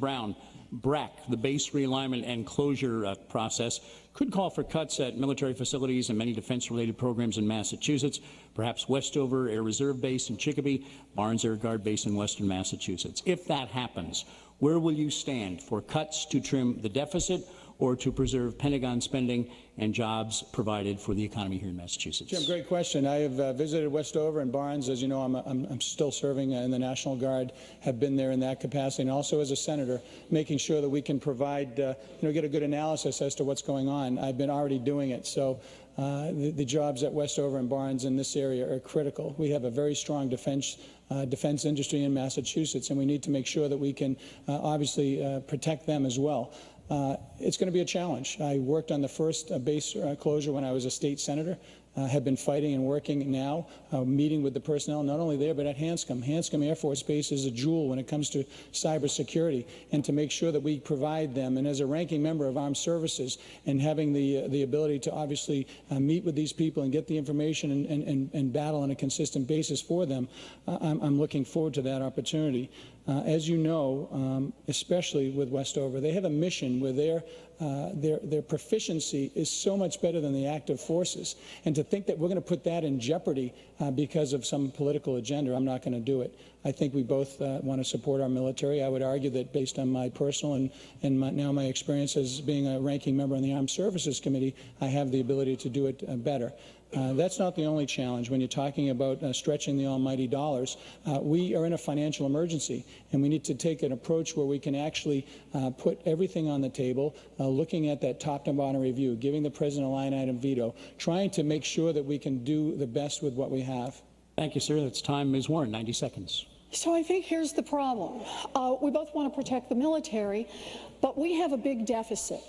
Brown, BRAC, the base realignment and closure process, could call for cuts at military facilities and many defense-related programs in Massachusetts, perhaps Westover Air Reserve Base in Chicopee, Barnes Air Guard Base in western Massachusetts. If that happens, where will you stand for cuts to trim the deficit or to preserve Pentagon spending and jobs provided for the economy here in Massachusetts? Jim, great question. I have visited Westover and Barnes. As you know, I'm still serving in the National Guard, have been there in that capacity, and also as a senator, making sure that we can provide, get a good analysis as to what's going on. I've been already doing it. So the jobs at Westover and Barnes in this area are critical. We have a very strong defense industry in Massachusetts, and we need to make sure that we can obviously protect them as well. It's going to be a challenge. I worked on the first base closure when I was a state senator. Have been fighting and working now, meeting with the personnel, not only there, but at Hanscom. Hanscom Air Force Base is a jewel when it comes to cybersecurity, and to make sure that we provide them. And as a ranking member of armed services and having the ability to obviously meet with these people and get the information and battle on a consistent basis for them, I'm looking forward to that opportunity. As you know, especially with Westover, they have a mission where their proficiency is so much better than the active forces. And to think that we're going to put that in jeopardy because of some political agenda, I'm not going to do it. I think we both want to support our military. I would argue that based on my personal and now my experience as being a ranking member on the Armed Services Committee, I have the ability to do it better. That's not the only challenge. When you're talking about stretching the almighty dollars, we are in a financial emergency, and we need to take an approach where we can actually put everything on the table, looking at that top to bottom review, giving the president a line item veto, trying to make sure that we can do the best with what we have. Thank you, sir. That's time. Ms. Warren, 90 seconds. So I think here's the problem. We both want to protect the military, but we have a big deficit.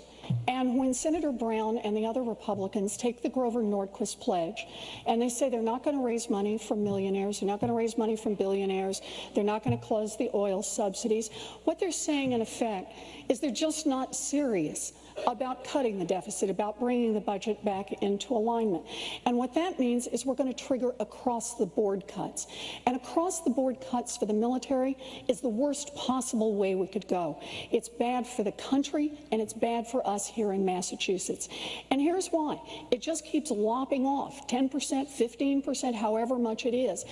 And when Senator Brown and the other Republicans take the Grover Norquist pledge and they say they're not going to raise money from millionaires, they're not going to raise money from billionaires, they're not going to close the oil subsidies, what they're saying in effect is they're just not serious about cutting the deficit, about bringing the budget back into alignment. And what that means is we're going to trigger across-the-board cuts. And across-the-board cuts for the military is the worst possible way we could go. It's bad for the country, and it's bad for us here in Massachusetts. And here's why. It just keeps lopping off, 10%, 15%, however much it is.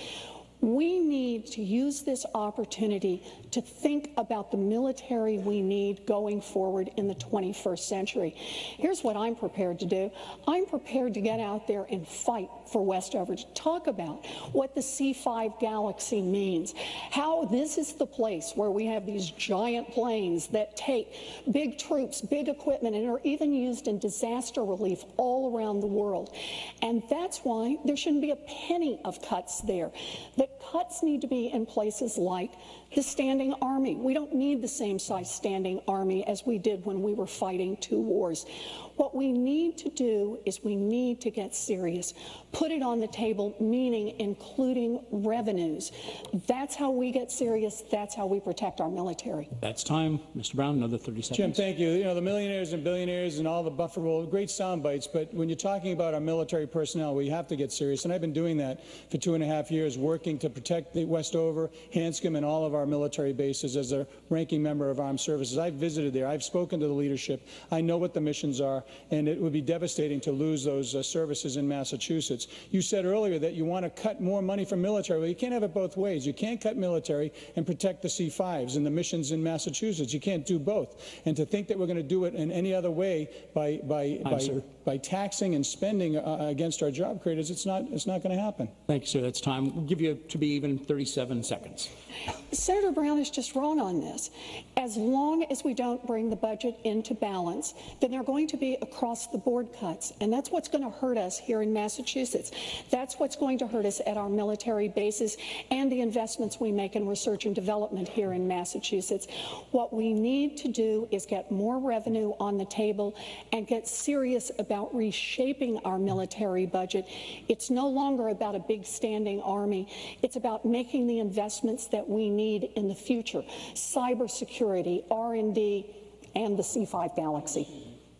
We need to use this opportunity to think about the military we need going forward in the 21st century. Here's what I'm prepared to do. I'm prepared to get out there and fight for Westover, to talk about what the C-5 Galaxy means, how this is the place where we have these giant planes that take big troops, big equipment, and are even used in disaster relief all around the world. And that's why there shouldn't be a penny of cuts there. The cuts need to be in places like the standing army. We don't need the same size standing army as we did when we were fighting 2 wars. What we need to do is we need to get serious, put it on the table, meaning including revenues. That's how we get serious. That's how we protect our military. That's time. Mr. Brown, another 30 seconds. Jim, thank you. You know, the millionaires and billionaires and all the buffer rule, great sound bites, but when you're talking about our military personnel, we have to get serious. And I've been doing that for 2.5 years, working to protect the Westover, Hanscom, and all of our military bases as a ranking member of armed services. I've visited there. I've spoken to the leadership. I know what the missions are, and it would be devastating to lose those services in Massachusetts. You said earlier that you want to cut more money from military. Well, you can't have it both ways. You can't cut military and protect the C-5s and the missions in Massachusetts. You can't do both. And to think that we're going to do it in any other way by taxing and spending against our job creators, it's not going to happen. Thank you, sir. That's time. We'll give you, to be even, 37 seconds. Senator Brown is just wrong on this. As long as we don't bring the budget into balance, then there are going to be across-the-board cuts, and that's what's going to hurt us here in Massachusetts. That's what's going to hurt us at our military bases and the investments we make in research and development here in Massachusetts. What we need to do is get more revenue on the table and get serious about reshaping our military budget. It's no longer about a big standing army. It's about making the investments that we need in the future: cybersecurity, R&D, and the C-5 Galaxy.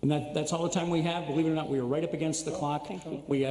And that's all the time we have. Believe it or not, we are right up against the clock. We have